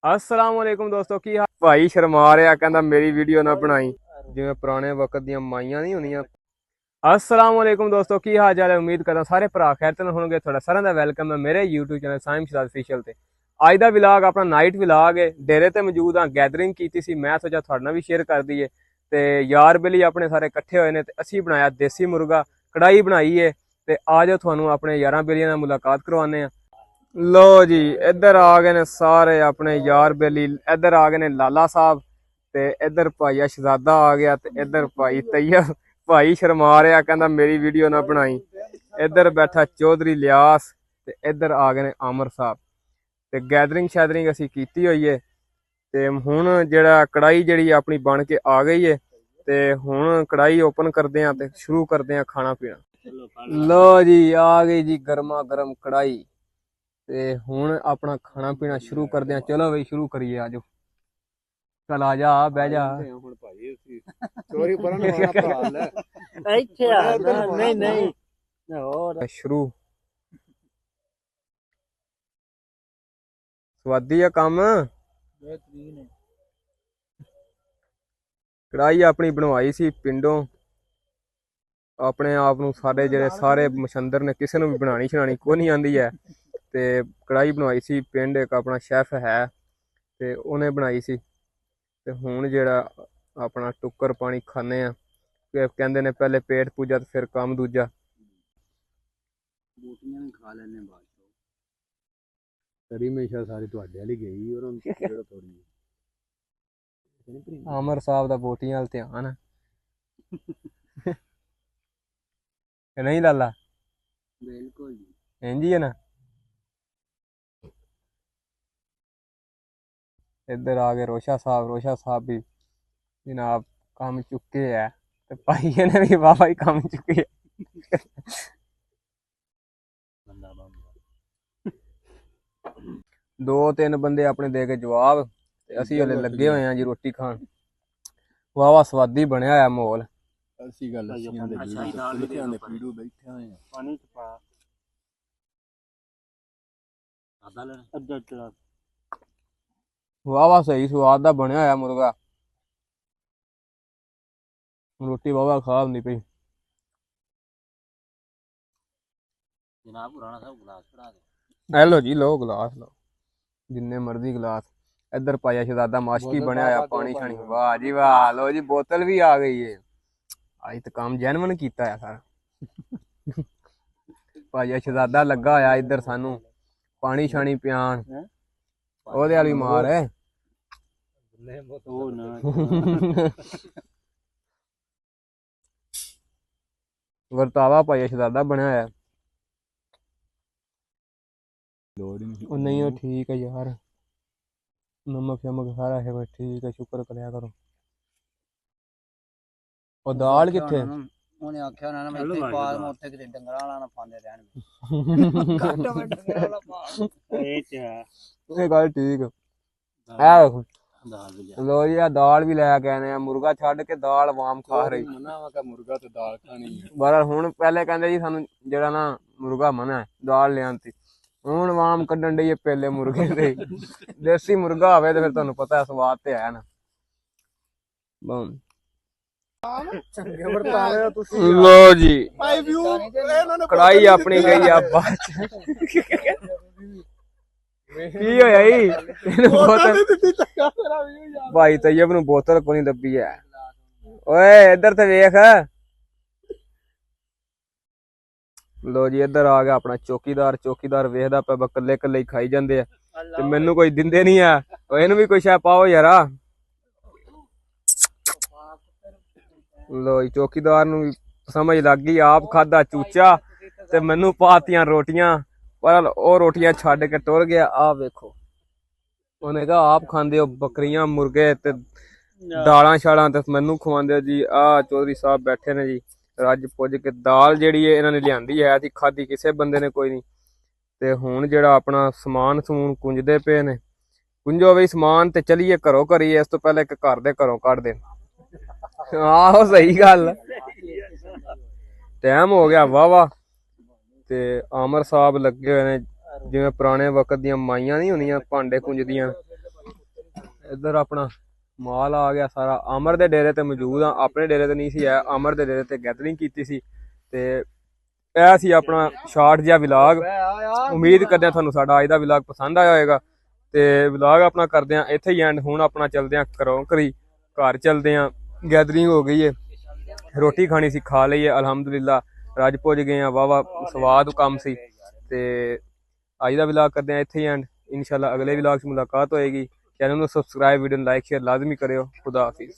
अस्सलामुअलैकुम दोस्तों की हाल भाई शर्मा रहा कहता मेरी वीडियो ना बनाई जिवें पुराने वक्त ਦੀਆਂ ਮਾਈਆਂ नहीं ਹੁੰਦੀਆਂ। अस्सलामुअलैकुम दोस्तों की हाल चाल है। उम्मीद करदा सारे भरा खैर ते होणगे। थोड़ा सारा दा वेलकम है मेरे YouTube channel Saim Shahzad official ते। ਅੱਜ ਦਾ ਵਲੌਗ ਆਪਣਾ ਨਾਈਟ ਵਲੌਗ ਹੈ। ਡੇਰੇ ਤੇ ਮੌਜੂਦ ਹਾਂ, ਗੈਦਰਿੰਗ ਕੀਤੀ ਸੀ। ਮੈਂ ਸੋਚਿਆ ਤੁਹਾਡੇ ਨਾਲ ਵੀ ਸ਼ੇਅਰ ਕਰ ਦਈਏ ਤੇ ਯਾਰ ਬੇਲੀ ਆਪਣੇ ਸਾਰੇ ਇਕੱਠੇ ਹੋਏ ਨੇ ਤੇ ਅਸੀਂ ਬਣਾਇਆ ਦੇਸੀ ਮੁਰਗਾ, ਕੜਾਈ ਬਣਾਈ ਹੈ ਤੇ ਆ ਜਾਓ ਤੁਹਾਨੂੰ ਆਪਣੇ ਯਾਰਾਂ ਬੇਲੀਆਂ ਨਾਲ ਮੁਲਾਕਾਤ ਕਰਵਾਉਂਦੇ ਆ। लो जी इधर आ गए ने सारे अपने यार बेली। इधर आ गए ने लाला साहब ते इधर भाई शहजादा आ गया ते इधर भाई तैयब भाई शर्मा रहा कहता मेरी वीडियो ना बनाई। इधर बैठा चौधरी लियास ते इधर आ गए ने आमर साहब ते गैदरिंग शैदरिंग असी कीती हुई है ते हुण जेड़ा कड़ाई जेड़ी अपनी बन के आ गई है ते हुण कड़ाई ओपन करदे आं ते शुरू करदे आं खाना पीना। लो जी आ गई जी गर्मा गर्म कड़ाई ते हुण अपना खाना पीना शुरू करदे आं। चलो बई शुरू करिए। आजो चल आ जा बह जा शुरू। स्वादी है काम कड़ाई अपनी बनवाई सी पिंडों अपने आप नूं। सारे जेड़े सारे मछंदर ने किसी नूं भी बनानी शनानी कोई नहीं आंदी है ते कड़ाई बनवाई सी पिंड एक अपना शैफ है ते उन्हें बनाई सी ते हुण जेड़ा अपना टुक्कर पानी खाने आ। कहंदे ने पहले पेट पूजा ते फिर काम दूजा। ਬੂਟੀਆਂ ਵੀ ਖਾ ਲੈਣੇ ਬਾਅਦ ਚੋਂ। ਤਰੀ ਮੇਸ਼ਾ ਸਾਰੀ ਤੁਹਾਡੇ ਵਾਲੀ ਗਈ ਔਰ ਹੁਣ ਜਿਹੜਾ ਥੋੜੀ आमर साहब दा बोटियां वाल ध्यान है नहीं लाला ਬਿਲਕੁਲ ਜੀ। इंज ही है ना। इधर आ गए रोशा साहब भी जनाब काम चुके है ते भाई ने भी वाह भाई काम चुके है। दो तीन बंदे अपने दे के जवाब ते असी हले लगे हुए हैं जी रोटी खान। वाह वाह स्वादी बनया है माहौल। ਅਸੀਂ ਗੱਲ ਅੱਛੀਆਂ ਦੇ ਲਿਖਿਆਂ ਦੇ ਪੀੜੂ ਬੈਠੇ ਹੋਏ ਆ। ਪਾਣੀ ਚ ਪਾ ਆਦਾ ਲੈ ਅੱਧਾ ਚਲਾ। वाह वाह सही स्वाद दा बनया है मुर्गा। रोटी वाह वाह खराब नहीं पई। ਜਨਾਬ ਪੁਰਾਣਾ ਸਾਹਿਬ ਗਲਾਸ ਫੜਾ ਦੇ। हेलो जी लो गिलास लो जिन्ने मर्जी गिलास। इधर पाया शहजादा माशकी बनया पानी शानी। वाह जी वाह लो जी बोतल भी आ गई है। आज तो काम जैनवन कीता है सारा। पाया शहजादा लगा होया इधर सानू पानी शानी पियान ओहदे वाली मार है। वरतावा पाया शहजादा बनया है। नहीं हो ठीक है यार नमक शमक सारा है बस ठीक है शुक्र करया करो। और दाल किथे ਉਹਨੇ ਆਖਿਆ ਨਾ ਮੈਂ ਇੱਥੇ ਪਾ ਮੈਂ ਉੱਥੇ ਕਿਤੇ ਡੰਗਰਾਂ ਵਾਲਾ ਨਾ ਪਾਉਂਦੇ ਰਹਿਣ। ਇਹ ਗੱਲ ਠੀਕ ਹੈ। लो जी दाल भी लैके आने मुर्गा छड्ड के दाल वाम खा रही। ਮੁਰਗਾ ਤੇ ਦਾਲ ਖਾਣੀ ਹੈ। पर हुण पहले कहंदे जी सानू जेड़ा ना मुर्गा मना है दाल ले आंती। हुण वाम कड्डण डई पेले मुर्गे दे। देसी मुर्गा होवे ते फिर तुहानू पता है स्वाद ते है ना। लो जी कड़ाई अपनी गई आ की होया भाई तैयब नू बोतल कोनी दब्बी है। ओए इधर ते वेख। लो जी इधर आ गया अपना चौकीदार वेखदा पे कल्ले कल्ले खाई जांदे आ ते मैनू कोई दिंदे नहीं है। ओए इनू भी कोई शै पाओ यारा। लो जी चौकीदार नू समझ लग गई आप खादा चूचा ते मैनू पातियां रोटियां पर ओ रोटियां छड्ड के टुर गया। आ वेखो उन्हें कहा आप खांदे हो बकरियां मुर्गे ते दालां शालां ते मैनू खवांदे जी। आ चौधरी साहब बैठे ने जी रज पुज के दाल जेड़ी है इन्होंने लियांदी है ती खाधी किसे बंदे ने कोई नहीं ते हुण जेड़ा अपना समान समून कुंजदे पे ने। कुंजो बई समान ते चलिए घरों करिए इस तो पहले एक घर दे घरों कढ दे। आहो सही गल टाइम हो गया वाह वाह ते आमर साहब लगे हुए ने जिवें पुराने वक्त दियां माइयां नहीं होंदियां भांडे कुंजदियां ਇੱਧਰ ਆਪਣਾ ਮਾਲ ਆ ਗਿਆ ਸਾਰਾ। ਅਮਰ ਦੇ ਡੇਰੇ ਤੇ ਮੌਜੂਦ ਆ, ਆਪਣੇ ਡੇਰੇ ਤੇ ਨਹੀਂ ਸੀ ਆਇਆ, ਅਮਰ ਦੇ ਡੇਰੇ ਤੇ ਗੈਦਰਿੰਗ ਕੀਤੀ ਸੀ। ਤੇ ਇਹ ਸੀ ਆਪਣਾ ਸ਼ਾਰਟ ਜਿਹਾ ਵਲੌਗ। ਉਮੀਦ ਕਰਦੇ ਹਾਂ ਤੁਹਾਨੂੰ ਸਾਡਾ ਅੱਜ ਦਾ ਵਲੌਗ ਪਸੰਦ ਆਇਆ ਹੋਵੇਗਾ। ਤੇ ਵਲੌਗ ਆਪਣਾ ਕਰਦੇ ਹਾਂ ਇੱਥੇ ਹੀ ਐਂਡ। ਹੁਣ ਆਪਣਾ ਚੱਲਦੇ ਹਾਂ ਘਰੋਂ ਘਰੀ, ਘਰ ਚੱਲਦੇ ਹਾਂ। ਗੈਦਰਿੰਗ ਹੋ ਗਈ ਹੈ, ਰੋਟੀ ਖਾਣੀ ਸੀ, ਖਾ ਲਈ ਹੈ ਅਲਹਮਦੁਲਿਲਾ। ਰੱਜ ਪੁੱਜ ਗਏ ਆ, ਵਾਵਾ ਸਵਾਦ ਕੰਮ ਸੀ। ਤੇ ਅੱਜ ਦਾ ਵਲੌਗ ਕਰਦੇ ਹਾਂ ਇੱਥੇ ਹੀ ਐਂਡ। ਇਨਸ਼ਾਅੱਲਾ ਅਗਲੇ ਵਲੌਗ 'ਚ ਮੁਲਾਕਾਤ ਹੋਏਗੀ। ਚੈਨਲ ਨੂੰ ਸਬਸਕ੍ਰਾਈਬ, ਵੀਡੀਓ ਨੂੰ ਲਾਈਕ, ਸ਼ੇਅਰ ਲਾਜ਼ਮੀ ਕਰਿਓ। ਖੁਦਾ ਹਾਫਿਜ਼।